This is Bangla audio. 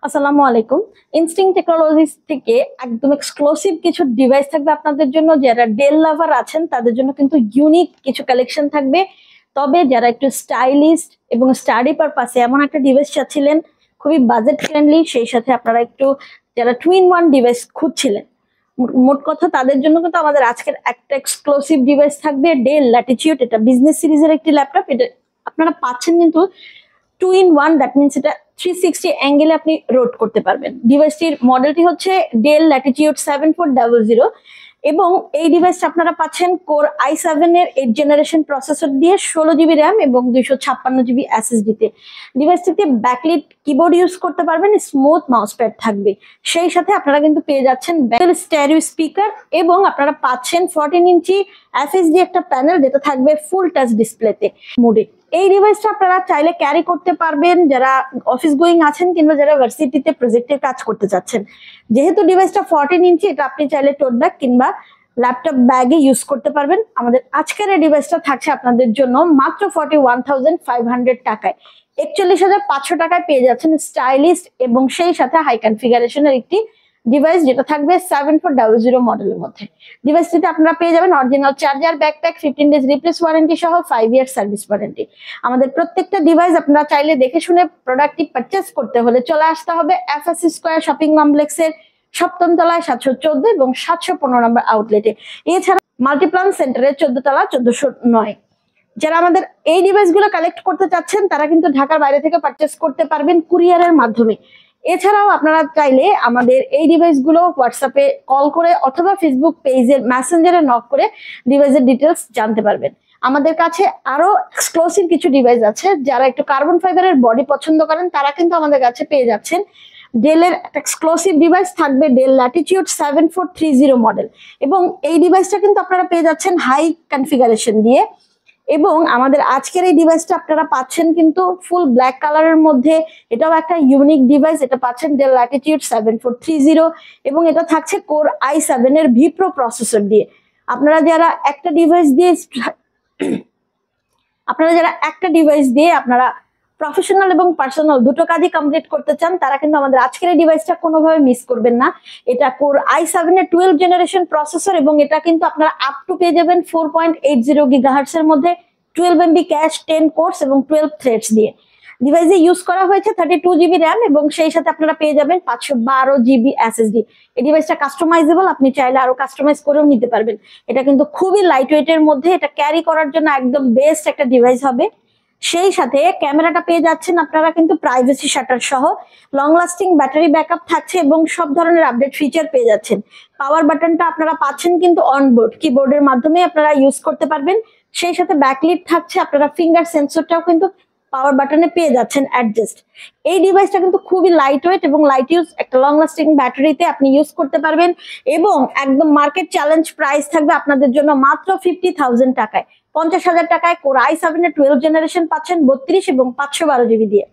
আসসালামু আলাইকুম। ইনস্টিং টেকনোলজিস থেকে একদম এক্সক্লুসিভ কিছু ডিভাইস থাকবে আপনাদের জন্য। যারা ডেল লাভার আছেন তাদের জন্য কিন্তু ইউনিক কিছু কালেকশন থাকবে। তবে যারা একটু স্টাইলিস্ট এবং স্টাডি পারপাসে এমন একটা ডিভাইস চাচ্ছিলেন, খুবই বাজেট ফ্রেন্ডলি, সেই সাথে আপনারা একটু যারা টুইন ওয়ান ডিভাইস খুঁজছিলেন, মোট কথা তাদের জন্য কিন্তু আমাদের আজকের একটা এক্সক্লুসিভ ডিভাইস থাকবে ডেল ল্যাটিটিউড। এটা বিজনেস সিরিজের একটি ল্যাপটপ। এটা আপনারা পাচ্ছেন কিন্তু 2 in 1, দ্যাট মিনস এটা 360 অ্যাঙ্গেলে আপনি রোট করতে পারবেন। ডিভাইসটির মডেলটি হচ্ছে ডেল ল্যাটিটিউড 7400 এবং এই ডিভাইসটা আপনারা পাচ্ছেন কোর i7 এর 8th জেনারেশন প্রসেসর দিয়ে 16 GB র্যাম এবং 256 GB SSD তে। ডিভাইসটিতে ব্যাকলিট কিবোর্ড ইউজ করতে পারবেন, স্মুথ মাউস প্যাড থাকবে, সেই সাথে আপনারা কিন্তু পেয়ে যাচ্ছেন স্টেরিও স্পিকার এবং আপনারা পাচ্ছেন 14 ইঞ্চি FHD একটা প্যানেল, যেটা থাকবে ফুল টাচ ডিসপ্লেতে মোডে। এই ডিভাইসটা আপনারা চাইলে ক্যারি করতে পারবেন যারা অফিস গোয়িং আছেন কিংবা যারা ভার্সিটিতে প্রজেক্টের কাজ করতে চাচ্ছেন। যেহেতু ডিভাইসটা 14 ইঞ্চি, এটা আপনি চাইলে টোট ব্যাগ কিংবা ল্যাপটপ ব্যাগে ইউজ করতে পারবেন। আমাদের আজকের এই ডিভাইসটা থাকছে আপনাদের জন্য মাত্র 41,500 টাকায়। 41,500 টাকায় পেয়ে যাচ্ছেন স্টাইলিস্ট এবং সেই সাথে হাই কনফিগারেশনের একটি ডিভাইস, যেটা থাকবে 7400 মডেলের মধ্যে। ডিভাইসটিতে আপনারা পেয়ে যাবেন original charger, backpack, 15 days replace warranty সহ 5 ইয়ার সার্ভিস ওয়ারেন্টি। আমাদের প্রত্যেকটা ডিভাইস আপনারা চাইলে দেখে শুনে প্রোডাক্টটি পারচেস করতে হলে চলে আসতে হবে FSC স্কয়ার শপিং কমপ্লেক্সের 7ম তলায় 714 এবং 715 নম্বর আউটলেটে। এছাড়া মাল্টিপ্লান সেন্টারের 14 তলা 1409। যারা আমাদের এই ডিভাইসগুলো কালেক্ট করতে চাচ্ছেন তারা কিন্তু ঢাকার বাইরে থেকে পারচেস করতে পারবেন কুরিয়ারের মাধ্যমে। এছাড়াও আপনারা চাইলে আমাদের এই ডিভাইসগুলো হোয়াটসঅ্যাপে কল করে অথবা ফেসবুক পেজের মেসেঞ্জারে নক করে ডিভাইসের ডিটেলস জানতে পারবেন। আমাদের কাছে আরো এক্সক্লুসিভ কিছু ডিভাইস আছে। যারা একটু কার্বন ফাইবারের বডি পছন্দ করেন তারা কিন্তু আমাদের কাছে পেয়ে যাচ্ছেন ডেলের এক্সক্লুসিভ ডিভাইস থাকবে ডেল ল্যাটিটিউড 7430 মডেল এবং এই ডিভাইসটা কিন্তু আপনারা পেয়ে যাচ্ছেন হাই কনফিগারেশন দিয়ে। এবং আমাদের আজকের এই ডিভাইসটা আপনারা পাচ্ছেন কিন্তু ফুল ব্ল্যাক কালারের মধ্যে। এটাও একটা ইউনিক ডিভাইস। এটা পাচ্ছেন ডেল ল্যাটিটিউড 7430 এবং এটা থাকছে কোর i7 এর ভি প্রো প্রসেসর দিয়ে। আপনারা যারা একটা ডিভাইস দিয়ে আপনারা প্রফেশনাল এবং পার্সোনাল দুটো কাজই কমপ্লিট করতে চান, তারা কিন্তু আমাদের আজকের এই ডিভাইসটা কোনোভাবে মিস করবেন না। এটা কোর i7 এর 12th জেনারেশন প্রসেসর এবং এটা কিন্তু আপনারা আপ টু পেয়ে যাবেন 4.80 GHz এর মধ্যে 12 MB ক্যাশ, 10 কোর্স এবং 12 থ্রেডস দিয়ে। ডিভাইসে ইউজ করা হয়েছে 32 GB র্যাম এবং সেই সাথে আপনারা পেয়ে যাবেন 512 GB SSD। এই ডিভাইসটা কাস্টমাইজেবল, আপনি চাইলে আরো কাস্টমাইজ করেও নিতে পারবেন। এটা কিন্তু খুবই লাইট ওয়েটের মধ্যে, এটা ক্যারি করার জন্য একদম বেস্ট একটা ডিভাইস হবে। সেই সাথে ক্যামেরাটা পেয়ে যাচ্ছেন আপনারা কিন্তু প্রাইভেসি শাটার সহ, লং লাস্টিং ব্যাটারি ব্যাকআপ থাকছে এবং সব ধরনের আপডেট ফিচার পেয়ে যাচ্ছেন। পাওয়ার বাটনটা আপনারা পাচ্ছেন কিন্তু অনবোর্ড কিবোর্ডের মাধ্যমে আপনারা ইউজ করতে পারবেন। সেই সাথে ব্যাকলিট থাকছে, আপনারা ফিঙ্গার সেন্সরটাও কিন্তু পাওয়ার বাটনে পেয়ে যাচ্ছেন অ্যাডজাস্ট। এই ডিভাইসটা কিন্তু খুবই লাইট ওয়েট এবং লাইট ইউজ, একটা লং লাস্টিং ব্যাটারিতে আপনি ইউজ করতে পারবেন এবং একদম মার্কেট চ্যালেঞ্জ প্রাইস থাকবে আপনাদের জন্য মাত্র 50,000 টাকায়। 50,000 টাকায় কোর i7 এর 12th জেনারেশন পাচ্ছেন 32 এবং 512 GB দিয়ে।